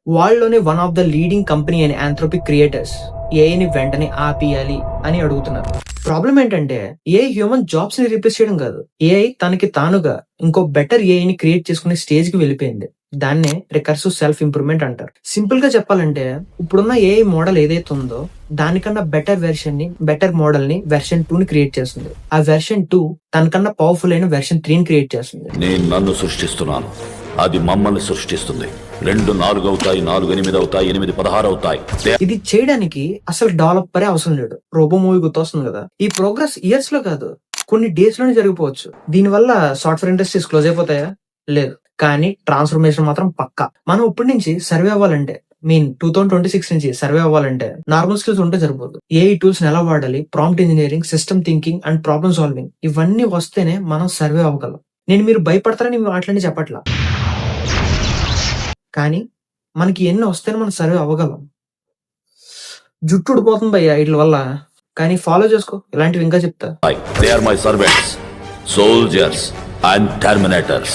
వాళ్ళలోనే one of the leading company అయిన Anthropic creators ఏఐని వెంటనే ఆపియాలి అని అడుగుతున్నారు. ప్రాబ్లం ఏంటంటే ఏఐ హ్యూమన్ జాబ్స్ ని రీప్లేస్ చేయడం కాదు, ఏఐ తనకి తానుగా ఇంకో బెటర్ ఏఐని క్రియేట్ చేసుకునే స్టేజ్ కి వెళ్ళిపోయింది. దాన్నే రికర్సివ్ సెల్ఫ్ ఇంప్రూవ్మెంట్ అంటారు. సింపుల్ గా చెప్పాలంటే ఇప్పుడున్న ఏఐ మోడల్ ఏదైతే ఉందో దానికన్నా బెటర్ వెర్షన్ ని, బెటర్ మోడల్ ని వెర్షన్ 2 ని క్రియేట్ చేస్తుంది. ఆ వెర్షన్ 2 తనకన్నా పవర్ఫుల్ అయిన వెర్షన్ 3 ని క్రియేట్ చేస్తుంది. నేను నన్ను సృష్టిస్తున్నాను, అది మమ్మల్ని సృష్టిస్తుంది. 2 4 అవుతాయి, 4 8 అవుతాయి, 8 16 అవుతాయి. ఇది చేయడానికి అసలు డెవలపరే అవసరం లేడు. రోబో మూవీ గుర్తొస్తుంది కదా. ఈ ప్రోగ్రెస్ ఇయర్స్ లో కాదు, కొన్ని డేస్ లోనే జరిగిపోవచ్చు. దీనివల్ల సాఫ్ట్వేర్ ఇండస్ట్రీస్ క్లోజ్ అయిపోతాయా? లేదు. కానీ ట్రాన్స్ఫర్మేషన్ మాత్రం పక్కా. మనం ఇప్పటి నుంచి సర్వే అవ్వాలంటే 2026 నుంచి సర్వే అవ్వాలంటే నార్మల్ స్కిల్స్ ఉంటే సరిపోదు. ఏఐ టూల్స్ ఎలా వాడాలి, prompt engineering, system thinking and problem solving ఇవన్నీ వస్తేనే మనం సర్వే అవ్వగలం. నేను మీరు భయపడతారని మాట్లాడి చెప్పట్లా, కానీ మనకి ఎన్ని వస్తేనే మనం సర్వే అవ్వగలం. జుట్టు ఊడిపోతుంది భయ్య వీటి వల్ల, కానీ ఫాలో చేసుకో, ఇలాంటివి ఇంకా చెప్తా. They are my servants, soldiers and terminators.